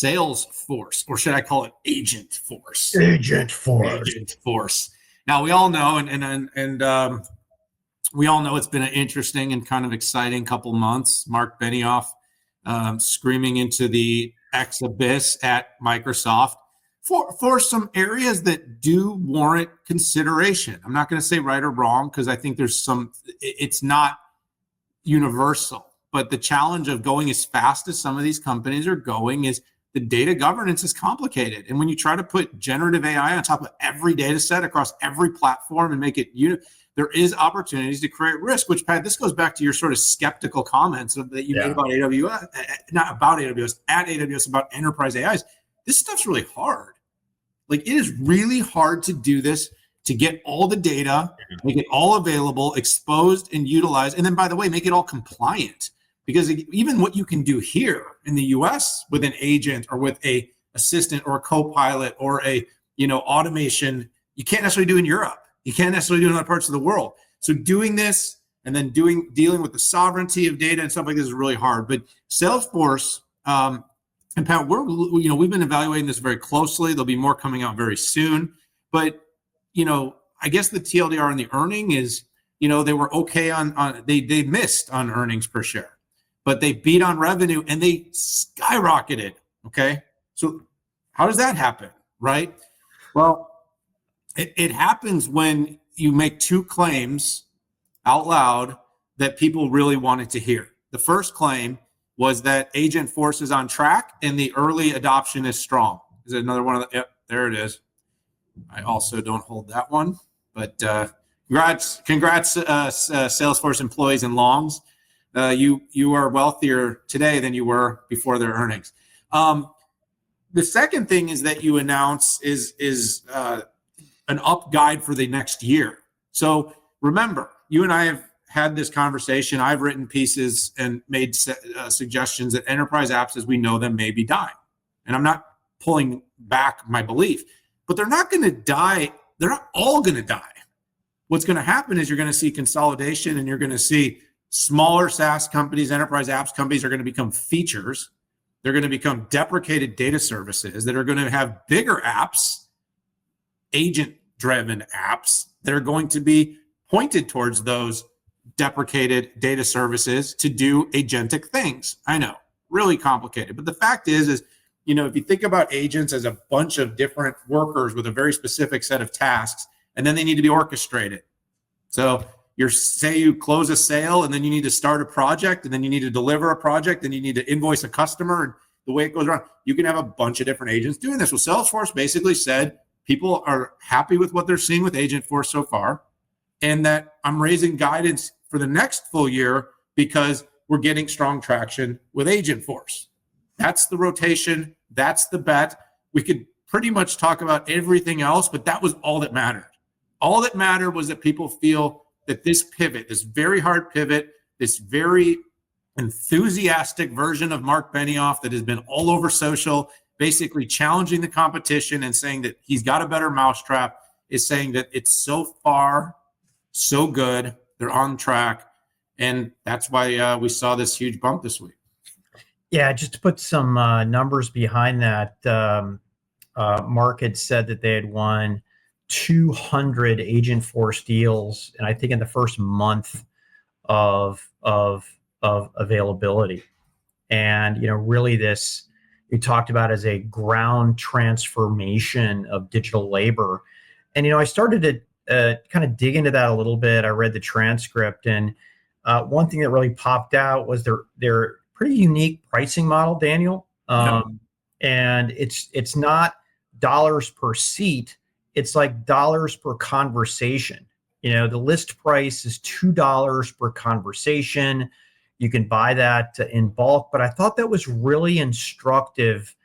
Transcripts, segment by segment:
Salesforce, or should I call it Agent Force? Agent Force. Agent Force. Now we all know, and we all know it's been an interesting and kind of exciting couple months. Mark Benioff screaming into the X abyss at Microsoft for some areas that do warrant consideration. I'm not going to say right or wrong, because I think it's not universal. But the challenge of going as fast as some of these companies are going is the data governance is complicated. And when you try to put generative AI on top of every data set across every platform and make it there is opportunities to create risk, which, Pat, this goes back to your sort of skeptical comments that you made about AWS, not about AWS, at AWS, about enterprise AIs. This stuff's really hard. Like, it is really hard to do this, to get all the data, make it all available, exposed and utilized. And then, by the way, make it all compliant. Because even what you can do here in the US with an agent or with a assistant or a co-pilot or a automation, you can't necessarily do in Europe. You can't necessarily do in other parts of the world. So doing this and then dealing with the sovereignty of data and stuff like this is really hard. But Salesforce, and Pat, we've been evaluating this very closely. There'll be more coming out very soon. But I guess the TLDR in the earning is, they were okay they missed on earnings per share, but they beat on revenue and they skyrocketed. Okay, so how does that happen, right? Well, it happens when you make two claims out loud that people really wanted to hear. The first claim was that Agent Force is on track and the early adoption is strong. Is it another one of the? Yep, there it is. I also don't hold that one, but congrats, Salesforce employees and longs. You are wealthier today than you were before their earnings. The second thing is that you announce is an up guide for the next year. So remember, you and I have had this conversation. I've written pieces and made suggestions that enterprise apps as we know them may be dying. And I'm not pulling back my belief, but they're not going to die. They're not all going to die. What's going to happen is you're going to see consolidation, and you're going to see smaller SaaS companies, enterprise apps companies are going to become features. They're going to become deprecated data services that are going to have bigger apps, agent-driven apps that are going to be pointed towards those deprecated data services to do agentic things. I know, really complicated. But the fact is if you think about agents as a bunch of different workers with a very specific set of tasks, and then they need to be orchestrated. So you close a sale, and then you need to start a project, and then you need to deliver a project, and you need to invoice a customer, and the way it goes around. You can have a bunch of different agents doing this. Well, Salesforce basically said people are happy with what they're seeing with Agent Force so far, and that I'm raising guidance for the next full year because we're getting strong traction with Agent Force. That's the rotation. That's the bet. We could pretty much talk about everything else, but that was all that mattered. All that mattered was that people feel that this pivot, this very hard pivot, this very enthusiastic version of Mark Benioff that has been all over social, basically challenging the competition and saying that he's got a better mousetrap, is saying that it's so far, so good, they're on track. And that's why we saw this huge bump this week. Yeah, just to put some numbers behind that, Mark had said that they had won 200 Agent Force deals, and I think in the first month of availability. And really this you talked about as a ground transformation of digital labor. And I started to kind of dig into that a little bit. I read the transcript, and one thing that really popped out was their pretty unique pricing model, Daniel. And it's not dollars per seat. It's like dollars per conversation. The list price is $2 per conversation. You can buy that in bulk, but I thought that was really instructive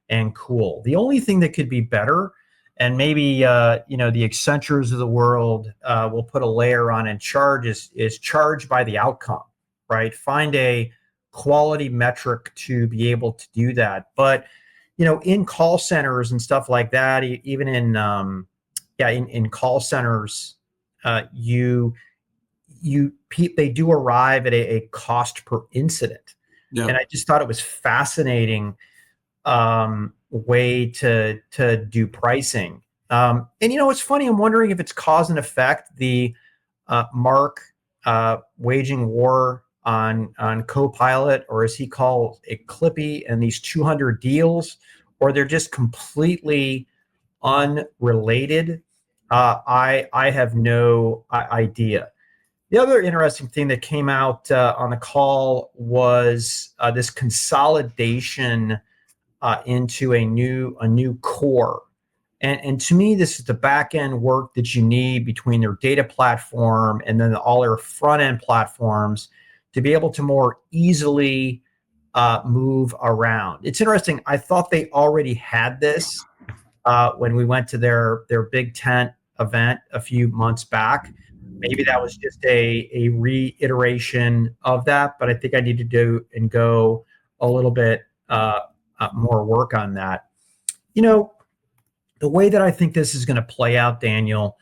and cool. The only thing that could be better, and maybe the Accentures of the world will put a layer on and charge is charge by the outcome, right? Find a quality metric to be able to do that. But in call centers and stuff like that, even in call centers, they do arrive at a cost per incident. Yeah. And I just thought it was fascinating way to do pricing. And it's funny. I'm wondering if it's cause and effect. The Mark waging war on Copilot, or as he calls it, Clippy, and these 200 deals, or they're just completely unrelated. I have no idea. The other interesting thing that came out on the call was this consolidation into a new core. And to me, this is the back end work that you need between their data platform and then all their front end platforms to be able to more easily move around. It's interesting. I thought they already had this when we went to their Big Tent event a few months back. Maybe that was just a reiteration of that, but I think I need to do and go a little bit more work on that. The way that I think this is going to play out, Daniel,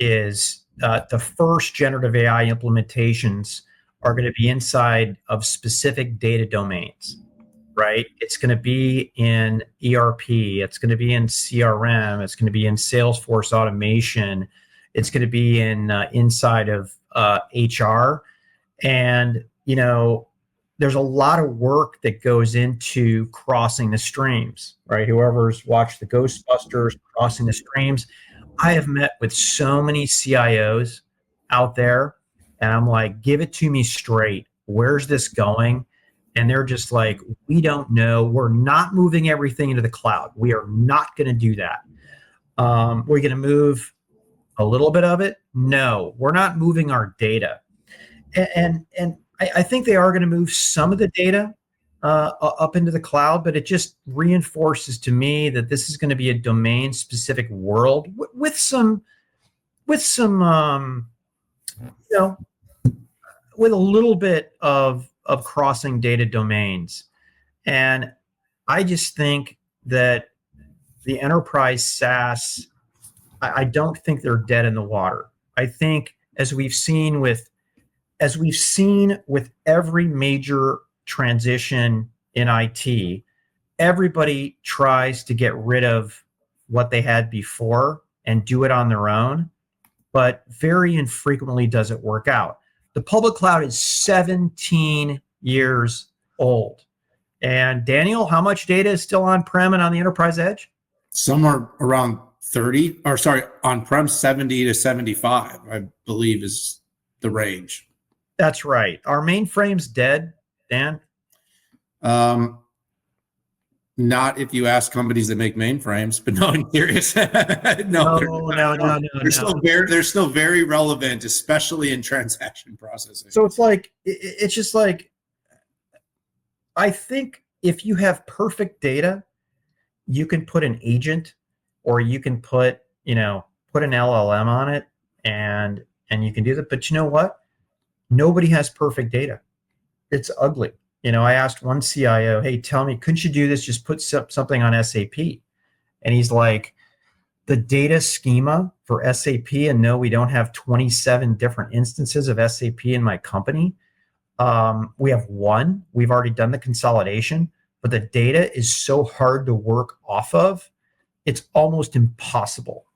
is the first generative AI implementations are going to be inside of specific data domains, right? It's going to be in ERP. It's going to be in CRM. It's going to be in Salesforce automation. It's going to be in inside of HR. And, there's a lot of work that goes into crossing the streams, right? Whoever's watched the Ghostbusters, Crossing the Streams, I have met with so many CIOs out there, and I'm like, give it to me straight. Where's this going? And they're just like, we don't know. We're not moving everything into the cloud. We are not going to do that. We're going to move a little bit of it. No, we're not moving our data. And I think they are going to move some of the data up into the cloud, but it just reinforces to me that this is going to be a domain-specific world with some, with a little bit of crossing data domains. And I just think that the enterprise SaaS, I don't think they're dead in the water. I think as we've seen with every major transition in IT, everybody tries to get rid of what they had before and do it on their own, but very infrequently does it work out. The public cloud is 17 years old. And Daniel, how much data is still on-prem and on the enterprise edge? Somewhere around 30, or sorry, on-prem 70 to 75, I believe is the range. That's right. Are mainframes dead, Dan? Not if you ask companies that make mainframes, but no, I'm serious. No. They're still very relevant, especially in transaction processing. So it's just like, I think if you have perfect data, you can put an agent, or you can put an LLM on it, and you can do that. But you know what? Nobody has perfect data. It's ugly. I asked one CIO, hey, tell me, couldn't you do this? Just put something on SAP. And he's like, the data schema for SAP, and no, we don't have 27 different instances of SAP in my company. We have one. We've already done the consolidation, but the data is so hard to work off of, it's almost impossible.